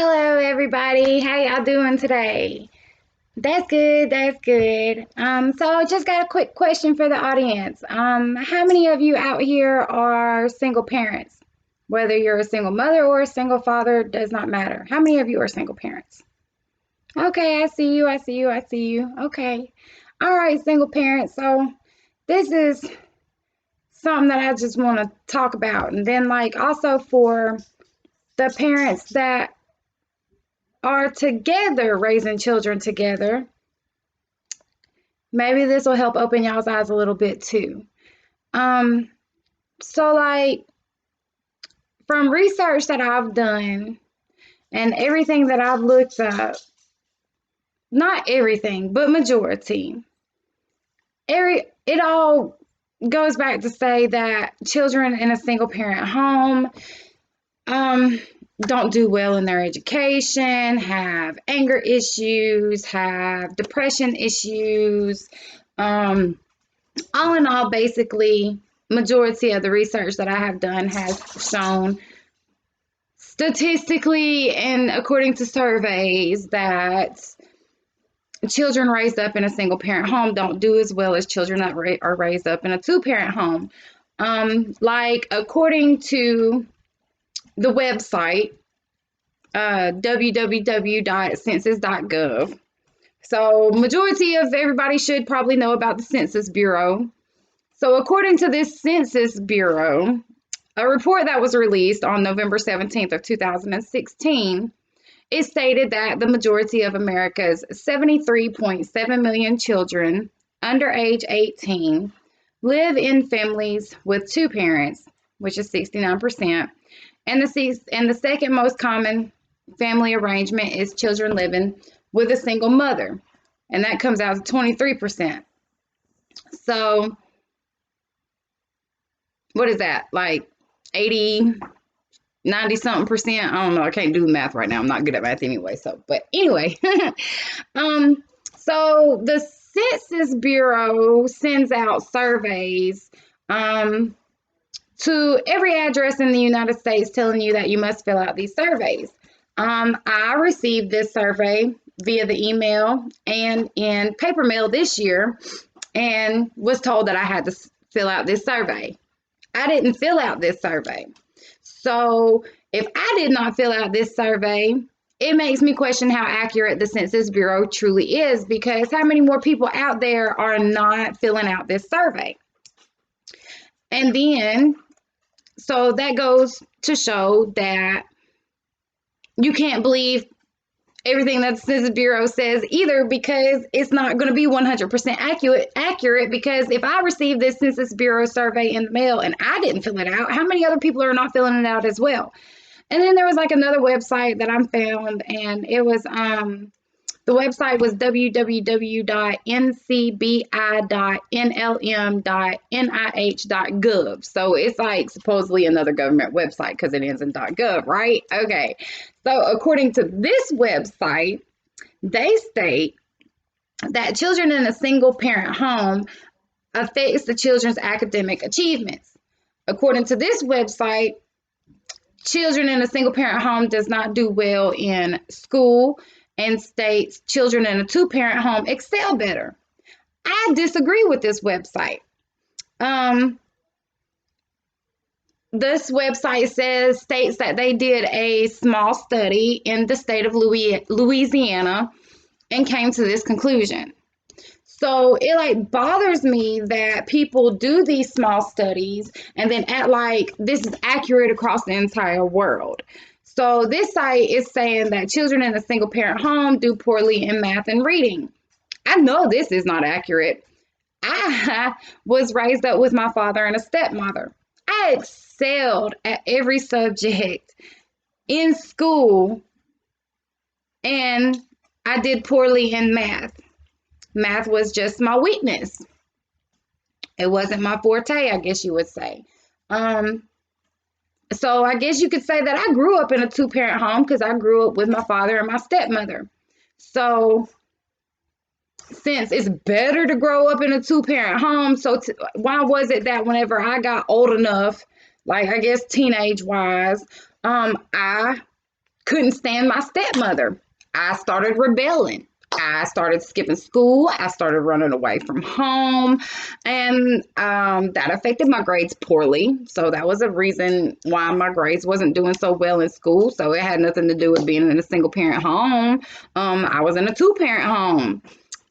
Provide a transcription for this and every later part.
Hello, everybody. How y'all doing today? That's good. That's good. So just got a quick question for the audience. How many of you out here are single parents? Whether you're a single mother or a single father, does not matter. How many of you are single parents? Okay, I see you. I see you. I see you. Okay. All right, single parents. So this is something that I just want to talk about. And then, like, also for the parents that are together raising children together, maybe this will help open y'all's eyes a little bit too. Um, so like from research that I've done and everything that I've looked up, not everything, but majority, it all goes back to say that children in a single parent home um don't do well in their education, have anger issues, have depression issues, um all in all, basically, majority of the research that I have done has shown statistically and according to surveys that children raised up in a single parent home don't do as well as children that are raised up in a two parent home. Like according to the website www.census.gov. So majority of everybody should probably know about the Census Bureau. So according to this Census Bureau, a report that was released on November 17th of 2016, it stated that the majority of America's 73.7 million children under age 18 live in families with two parents, which is 69%, and the second most common family arrangement is children living with a single mother, and that comes out to 23%. So what is that? Like 80, 90 something percent? I don't know. I can't do math right now. I'm not good at math anyway. So, but anyway, um, so the Census Bureau sends out surveys to every address in the United States telling you that you must fill out these surveys. I received this survey via the email and in paper mail this year and was told that I had to fill out this survey. I didn't fill out this survey. So if I did not fill out this survey, it makes me question how accurate the Census Bureau truly is, because how many more people out there are not filling out this survey? And then, so that goes to show that you can't believe everything that the Census Bureau says either, because it's not going to be 100% accurate. Because if I received this Census Bureau survey in the mail and I didn't fill it out, how many other people are not filling it out as well? And then there was like another website that I found, and it was the website was www.ncbi.nlm.nih.gov. So it's like supposedly another government website because it ends in .gov, right? Okay. So according to this website, they state that children in a single parent home affects the children's academic achievements. According to this website, children in a single parent home does not do well in school, and states children in a two parent home excel better. I disagree with this website. This website states that they did a small study in the state of Louisiana and came to this conclusion. So it like bothers me that people do these small studies and then act like this is accurate across the entire world. So this site is saying that children in a single parent home do poorly in math and reading. I know this is not accurate. I was raised up with my father and a stepmother. I excelled at every subject in school, and I did poorly in math. Math was just my weakness. It wasn't my forte, I guess you would say. So I guess you could say that I grew up in a two parent home because I grew up with my father and my stepmother. So since it's better to grow up in a two parent home, so why was it that whenever I got old enough, like I guess teenage wise, I couldn't stand my stepmother. I started rebelling. I started skipping school. I started running away from home, and that affected my grades poorly. So that was a reason why my grades wasn't doing so well in school. So it had nothing to do with being in a single parent home. I was in a two-parent home.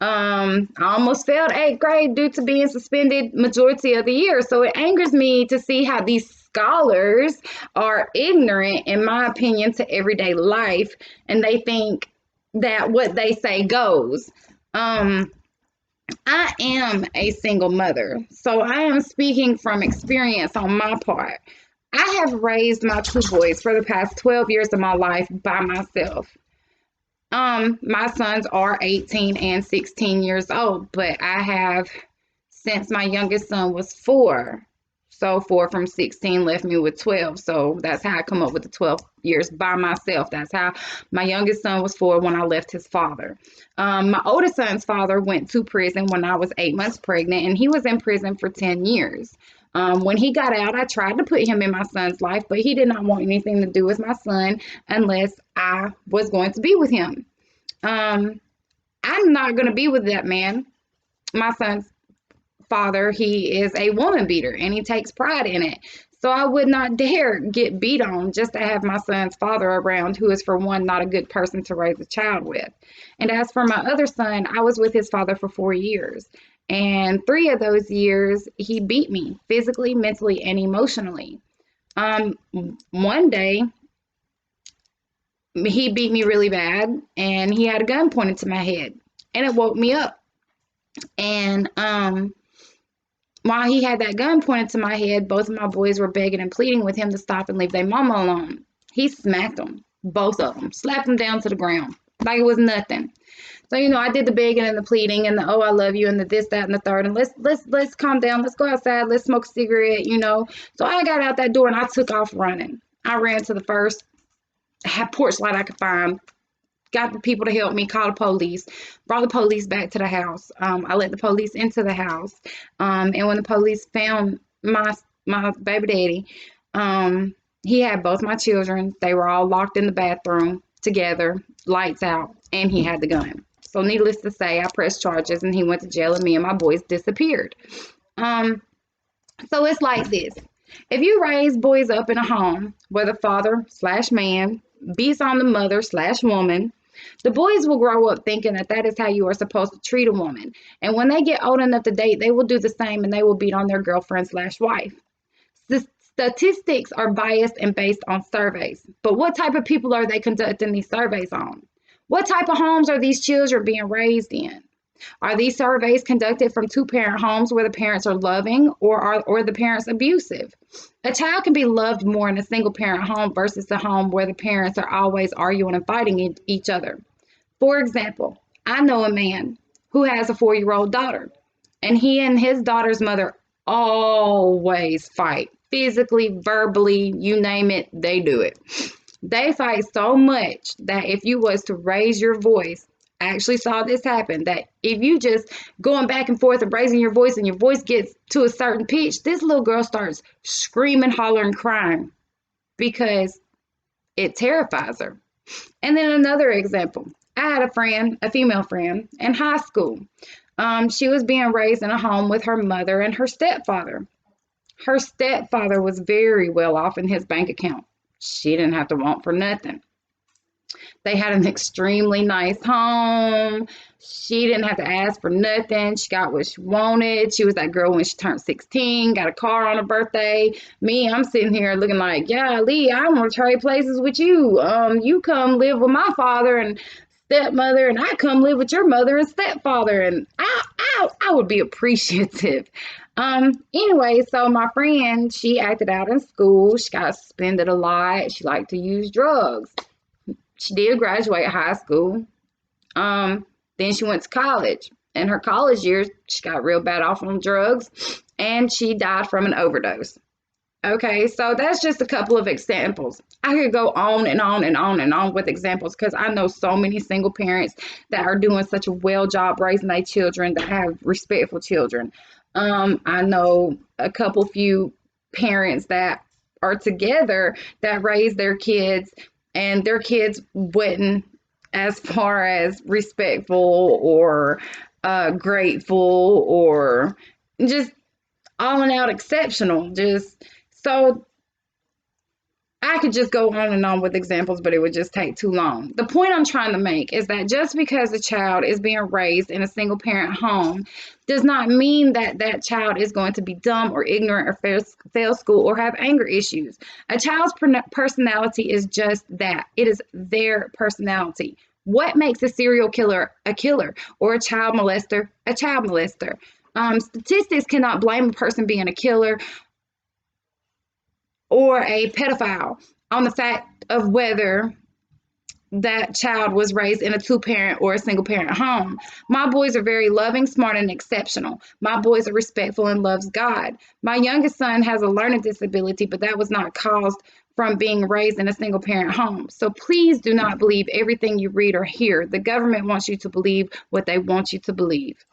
I almost failed eighth grade due to being suspended majority of the year. So it angers me to see how these scholars are ignorant, in my opinion, to everyday life, and they think that what they say goes. I am a single mother, so I am speaking from experience on my part. I have raised my two boys for the past 12 years of my life by myself. My sons are 18 and 16 years old, but I have, since my youngest son was 4. So 4 from 16 left me with 12. So that's how I come up with the 12 years by myself. That's how my youngest son was 4 when I left his father. My oldest son's father went to prison when I was 8 months pregnant, and he was in prison for 10 years. When he got out, I tried to put him in my son's life, but he did not want anything to do with my son unless I was going to be with him. I'm not going to be with that man. My son's father, he is a woman beater, and he takes pride in it. So I would not dare get beat on just to have my son's father around, who is, for one, not a good person to raise a child with. And as for my other son, I was with his father for 4 years. And 3 of those years, he beat me physically, mentally, and emotionally. One day, he beat me really bad, and he had a gun pointed to my head, and it woke me up. And while he had that gun pointed to my head, both of my boys were begging and pleading with him to stop and leave their mama alone. He smacked them, both of them, slapped them down to the ground like it was nothing. So, I did the begging and the pleading and the, oh, I love you, and the this, that, and the third, and let's calm down. Let's go outside. Let's smoke a cigarette, So I got out that door and I took off running. I ran to the first porch light I could find, got the people to help me, call the police, brought the police back to the house. I let the police into the house. And when the police found my baby daddy, he had both my children. They were all locked in the bathroom together, lights out, and he had the gun. So needless to say, I pressed charges and he went to jail, and me and my boys disappeared. So it's like this. If you raise boys up in a home where the father/man beats on the mother/woman, the boys will grow up thinking that is how you are supposed to treat a woman. And when they get old enough to date, they will do the same, and they will beat on their girlfriend/wife. The statistics are biased and based on surveys. But what type of people are they conducting these surveys on? What type of homes are these children being raised in? Are these surveys conducted from two-parent homes where the parents are loving, or the parents abusive? A child can be loved more in a single-parent home versus a home where the parents are always arguing and fighting each other. For example, I know a man who has a 4-year-old daughter, and he and his daughter's mother always fight. Physically, verbally, you name it, they do it. They fight so much that if you was to raise your voice, I actually saw this happen, that if you just going back and forth and raising your voice and your voice gets to a certain pitch, this little girl starts screaming, hollering, crying because it terrifies her. And then another example, I had a friend, a female friend in high school. She was being raised in a home with her mother and her stepfather. Her stepfather was very well off in his bank account. She didn't have to want for nothing. They had an extremely nice home. She didn't have to ask for nothing. She got what she wanted. She was that girl when she turned 16, got a car on her birthday. Me, I'm sitting here looking like, yeah, Lee, I want to trade places with you. You come live with my father and stepmother, and I come live with your mother and stepfather, and I would be appreciative. Anyway, so my friend, she acted out in school. She got suspended a lot. She liked to use drugs. She did graduate high school. Then she went to college. In her college years, she got real bad off on drugs, and she died from an overdose. Okay, so that's just a couple of examples. I could go on and on and on and on with examples because I know so many single parents that are doing such a well job raising their children, that have respectful children. I know a few parents that are together that raise their kids and their kids wouldn't, as far as respectful or grateful or just all in out exceptional. Just so I could just go on and on with examples, but it would just take too long. The point I'm trying to make is that just because a child is being raised in a single parent home does not mean that that child is going to be dumb or ignorant or fail school or have anger issues. A child's personality is just that. It is their personality. What makes a serial killer a killer, or a child molester a child molester? Statistics cannot blame a person being a killer or a pedophile on the fact of whether that child was raised in a two-parent or a single-parent home. My boys are very loving, smart, and exceptional. My boys are respectful and loves God. My youngest son has a learning disability, but that was not caused from being raised in a single-parent home. So please do not believe everything you read or hear. The government wants you to believe what they want you to believe.